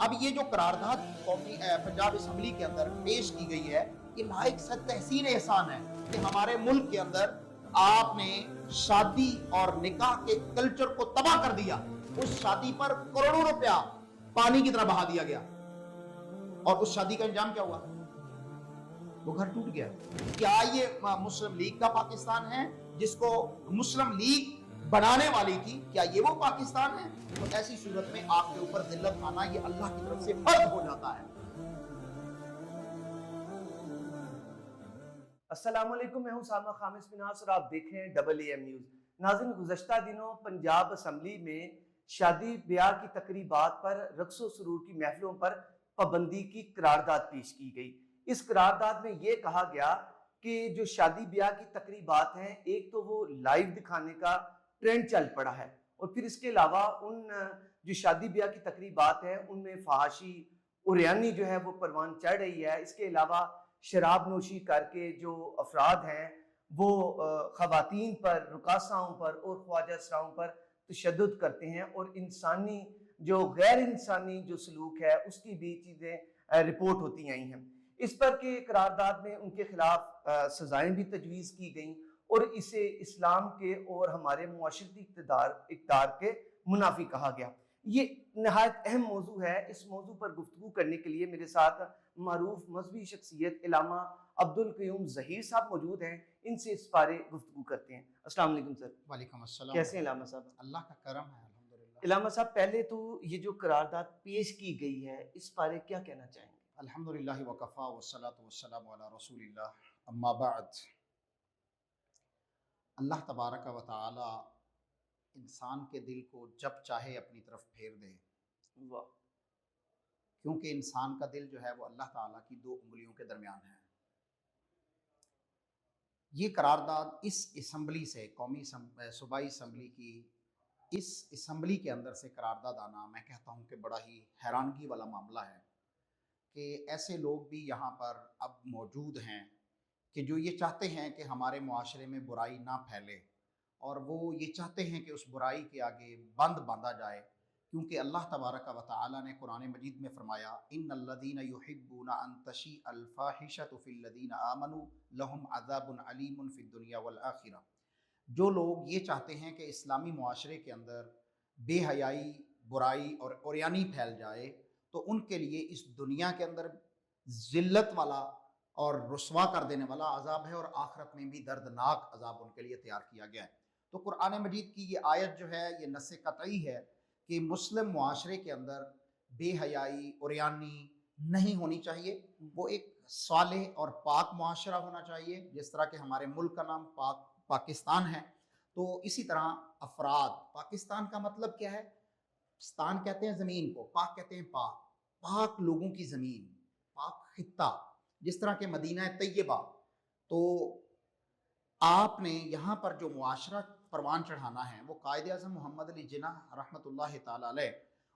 اب یہ جو قرارداد قومی پنجاب اسمبلی کے اندر پیش کی گئی ہے، یہ لائق صد تحسین احسان ہے کہ ہمارے ملک کے اندر آپ نے شادی اور نکاح کے کلچر کو تباہ کر دیا. اس شادی پر کروڑوں روپیہ پانی کی طرح بہا دیا گیا اور اس شادی کا انجام کیا ہوا؟ وہ گھر ٹوٹ گیا. کیا یہ مسلم لیگ کا پاکستان ہے جس کو مسلم لیگ بنانے والی تھی؟ کیا یہ وہ پاکستان ہے؟ تو ایسی صورت میں آپ کے اوپر ذلت آنا یہ اللہ کی طرف سے فرض ہو جاتا ہے. السلام علیکم، میں ہوں سامع خامس مناس اور آپ دیکھ رہے ہیں ڈبل اے ایم نیوز. ناظرین، گزشتہ دنوں پنجاب اسمبلی میں شادی بیاہ کی تقریبات پر رقص و سرور کی محفلوں پر پابندی کی قرارداد پیش کی گئی. اس قرارداد میں یہ کہا گیا کہ جو شادی بیاہ کی تقریبات ہیں، ایک تو وہ لائیو دکھانے کا ٹرینڈ چل پڑا ہے، اور پھر اس کے علاوہ ان جو شادی بیاہ کی تقریبات ہیں ان میں فحاشی اوریانی جو ہے وہ پروان چڑھ رہی ہے. اس کے علاوہ شراب نوشی کر کے جو افراد ہیں وہ خواتین پر، رقاصاؤں پر اور خواجہ سراؤں پر تشدد کرتے ہیں، اور انسانی جو غیر انسانی جو سلوک ہے اس کی بھی چیزیں رپورٹ ہوتی آئی ہیں. اس پر کہ قرارداد میں ان کے خلاف سزائیں بھی تجویز کی گئیں اور اسے اسلام کے اور ہمارے معاشرتی اقدار کے منافی کہا گیا. یہ نہایت اہم موضوع ہے. اس موضوع پر گفتگو کرنے کے لیے میرے ساتھ معروف مذہبی شخصیت علامہ عبدالقیوم ظہیر صاحب موجود ہیں. ان سے اس بارے گفتگو کرتے ہیں. السلام علیکم سر. وعلیکم السلام. کیسے ہیں علامہ صاحب؟ اللہ کا کرم ہے الحمدللہ. علامہ صاحب، پہلے تو یہ جو قرارداد پیش کی گئی ہے اس بارے کیا کہنا چاہیں گے؟ الحمدللہ وکفا والصلاۃ والسلام علی رسول اللہ، اما بعد. اللہ تبارک و تعالی انسان کے دل کو جب چاہے اپنی طرف پھیر دے. واہ. کیونکہ انسان کا دل جو ہے وہ اللہ تعالیٰ کی 2 انگلیوں کے درمیان ہے. یہ قرارداد اس اسمبلی سے، قومی صوبائی اسمبلی کی اس اسمبلی کے اندر سے قرارداد آنا، میں کہتا ہوں کہ بڑا ہی حیرانگی والا معاملہ ہے کہ ایسے لوگ بھی یہاں پر اب موجود ہیں کہ جو یہ چاہتے ہیں کہ ہمارے معاشرے میں برائی نہ پھیلے، اور وہ یہ چاہتے ہیں کہ اس برائی کے آگے بند باندھا جائے. کیونکہ اللہ تبارک و تعالی نے قرآن مجید میں فرمایا، ان الذین یحبون ان تشیء الفاحشۃ فی الذین آمنوا لہم عذاب علیم فی الدنیا والآخرہ. جو لوگ یہ چاہتے ہیں کہ اسلامی معاشرے کے اندر بے حیائی، برائی اور عریانی پھیل جائے، تو ان کے لیے اس دنیا کے اندر ذلت والا اور رسوا کر دینے والا عذاب ہے، اور آخرت میں بھی دردناک عذاب ان کے لیے تیار کیا گیا ہے. تو قرآن مجید کی یہ آیت جو ہے یہ نص قطعی ہے کہ مسلم معاشرے کے اندر بے حیائی، عریانی نہیں ہونی چاہیے. وہ ایک صالح اور پاک معاشرہ ہونا چاہیے، جس طرح کہ ہمارے ملک کا نام پاکستان ہے. تو اسی طرح افراد، پاکستان کا مطلب کیا ہے؟ پاکستان کہتے ہیں زمین کو، پاک کہتے ہیں پاک لوگوں کی زمین، پاک خطہ، جس طرح کہ مدینہ طیبہ. تو آپ نے یہاں پر جو معاشرہ پروان چڑھانا ہے وہ قائد اعظم محمد علی جناح رحمۃ اللہ تعالی علیہ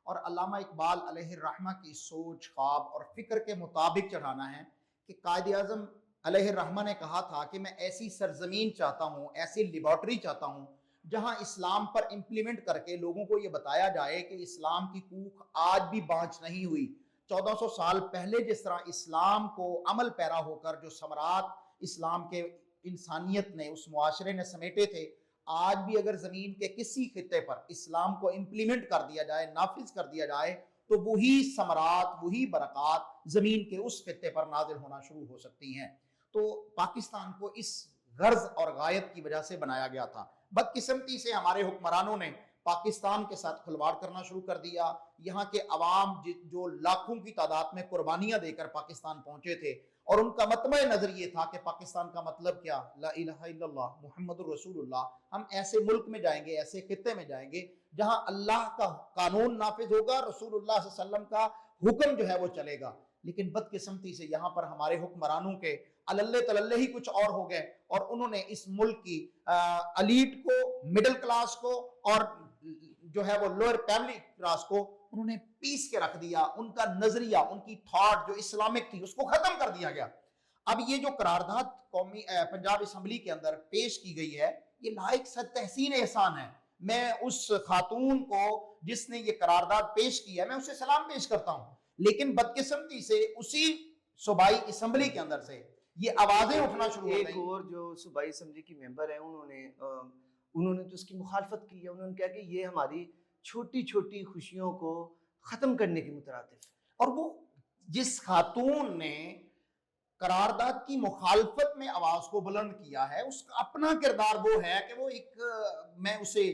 اور علامہ اقبال علیہ الرحمہ کی سوچ، خواب اور فکر کے مطابق چڑھانا ہے. کہ قائد اعظم علیہ الرحمہ نے کہا تھا کہ میں ایسی سرزمین چاہتا ہوں، ایسی لیبارٹری چاہتا ہوں جہاں اسلام پر امپلیمنٹ کر کے لوگوں کو یہ بتایا جائے کہ اسلام کی کوکھ آج بھی بانچ نہیں ہوئی. 1400 سال پہلے جس طرح اسلام کو عمل پیرا ہو کر جو ثمرات اسلام کے انسانیت نے، اس معاشرے نے سمیٹے تھے، آج بھی اگر زمین کے کسی خطے پر اسلام کو امپلیمنٹ کر دیا جائے، نافذ کر دیا جائے، تو وہی ثمرات، وہی برکات زمین کے اس خطے پر نازل ہونا شروع ہو سکتی ہیں. تو پاکستان کو اس غرض اور غایت کی وجہ سے بنایا گیا تھا. بدقسمتی سے ہمارے حکمرانوں نے پاکستان کے ساتھ کھلواڑ کرنا شروع کر دیا. یہاں کے عوام جو لاکھوں کی تعداد میں قربانیاں دے کر پاکستان پہنچے تھے، اور ان کا مطمع نظر یہ تھا کہ پاکستان کا مطلب کیا؟ لا الہ الا اللہ محمد الرسول اللہ. ہم ایسے ملک میں جائیں گے، ایسے خطے میں جائیں گے جہاں اللہ کا قانون نافذ ہوگا، رسول اللہ صلی اللہ علیہ وسلم کا حکم جو ہے وہ چلے گا. لیکن بدقسمتی سے یہاں پر ہمارے حکمرانوں کے اللہ تللہ ہی کچھ اور ہو گئے، اور انہوں نے اس ملک کی الیٹ کو، مڈل کلاس کو، اور جو ہے وہ لوئر فیملی کلاس کو انہوں نے پیس کے رکھ دیا. ان کا نظریہ، ان کی تھاٹ جو اسلامک تھی اس کو ختم کر دیا گیا. اب یہ جو قرارداد قومی پنجاب اسمبلی کے اندر پیش کی گئی ہے یہ لائق صد تحسین احسان ہے میں اس خاتون کو جس نے یہ قرارداد پیش کی ہے میں اسے سلام پیش کرتا ہوں، لیکن بدقسمتی سے اسی صوبائی اسمبلی کے اندر سے یہ آوازیں اٹھنا شروع ہو ایک گئیں۔ اور جو صوبائی اسمبلی کی ممبر ہیں انہوں نے تو اس کی مخالفت کی ہے، انہوں نے کہا کہ یہ ہماری چھوٹی چھوٹی خوشیوں کو ختم کرنے کی مترادف ہے۔ اور وہ جس خاتون نے قرارداد کی مخالفت میں آواز کو بلند کیا ہے اس کا اپنا کردار وہ ہے کہ وہ ایک میں اسے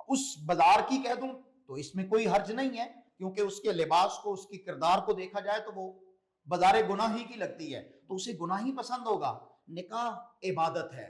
اس بازار کی کہہ دوں تو اس میں کوئی حرج نہیں ہے، کیونکہ اس کے لباس کو اس کی کردار کو دیکھا جائے تو وہ بازار گناہی کی لگتی ہے، تو اسے گناہی پسند ہوگا۔ نکاح عبادت ہے،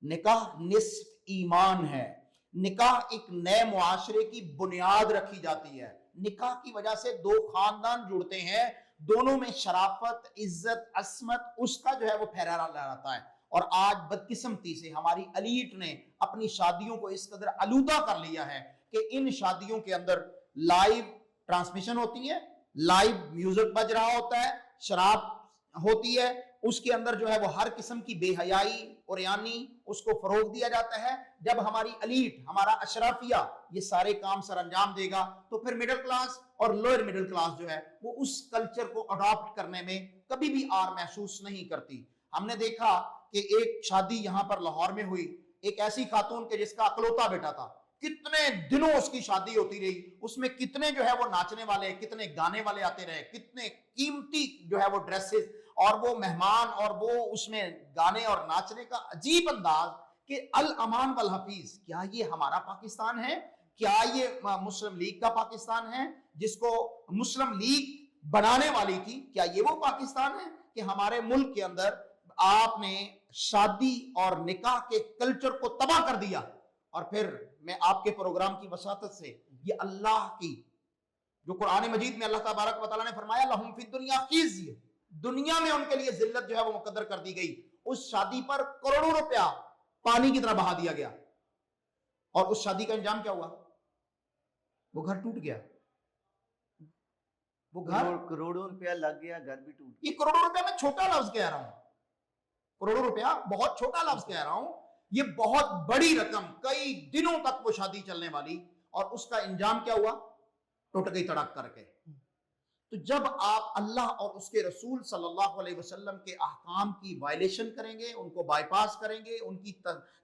نکاح نصف ایمان ہے، نکاح ایک نئے معاشرے کی بنیاد رکھی جاتی ہے، نکاح کی وجہ سے دو خاندان جڑتے ہیں، دونوں میں شرافت، عزت، عصمت اس کا جو ہے وہ پھیرا لہراتا ہے۔ اور آج بدقسمتی سے ہماری ایلیٹ نے اپنی شادیوں کو اس قدر آلودہ کر لیا ہے کہ ان شادیوں کے اندر لائیو ٹرانسمیشن ہوتی ہے، لائیو میوزک بج رہا ہوتا ہے، شراب ہوتی ہے، اس کے اندر جو ہے وہ ہر قسم کی بے حیائی اور یعنی اس کو فروغ دیا جاتا ہے۔ جب ہماری ایلیٹ، ہمارا اشرافیہ یہ سارے کام سر انجام دے گا تو پھر مڈل کلاس اور لوئر مڈل کلاس جو ہے وہ اس کلچر کو اڈاپٹ کرنے میں کبھی بھی آر محسوس نہیں کرتی۔ ہم نے دیکھا کہ ایک شادی یہاں پر لاہور میں ہوئی، ایک ایسی خاتون کے جس کا اکلوتا بیٹا تھا، کتنے دنوں اس کی شادی ہوتی رہی، اس میں کتنے جو ہے وہ ناچنے والے، کتنے گانے والے آتے رہے، کتنے قیمتی جو ہے وہ ڈریسز اور وہ مہمان اور وہ اس میں گانے اور ناچنے کا عجیب انداز کہ الامان والحفیظ۔ کیا یہ ہمارا پاکستان ہے؟ کیا یہ مسلم لیگ کا پاکستان ہے جس کو مسلم لیگ بنانے والی تھی؟ کیا یہ وہ پاکستان ہے کہ ہمارے ملک کے اندر آپ نے شادی اور نکاح کے کلچر کو تباہ کر دیا؟ اور پھر میں آپ کے پروگرام کی وساطت سے یہ اللہ کی جو قرآن مجید میں اللہ تبارک و تعالیٰ نے فرمایا لہم فی الدنیا خزی، دنیا میں ان کے لیے ذلت جو ہے وہ مقدر کر دی گئی، اس شادی پر کروڑوں روپیہ پانی کی طرح بہا دیا گیا، اور اس شادی کا انجام کیا ہوا؟ وہ گھر ٹوٹ گیا، وہ گھر کروڑوں روپیہ لگ گیا، گھر بھی ٹوٹ گیا۔ یہ کروڑوں روپیہ میں چھوٹا لفظ کہہ رہا ہوں، کروڑوں روپیہ بہت چھوٹا لفظ کہہ رہا ہوں، یہ بہت بڑی رقم، کئی دنوں تک وہ شادی چلنے والی، اور اس کا انجام کیا ہوا؟ ٹوٹ گئی تڑک کر کے۔ تو جب آپ اللہ اور اس کے رسول صلی اللہ علیہ وسلم کے احکام کی وائلیشن کریں گے، ان کو بائی پاس کریں گے، ان کی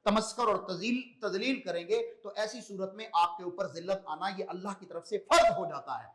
تمسخر اور تذلیل کریں گے، تو ایسی صورت میں آپ کے اوپر ذلت آنا یہ اللہ کی طرف سے فرض ہو جاتا ہے۔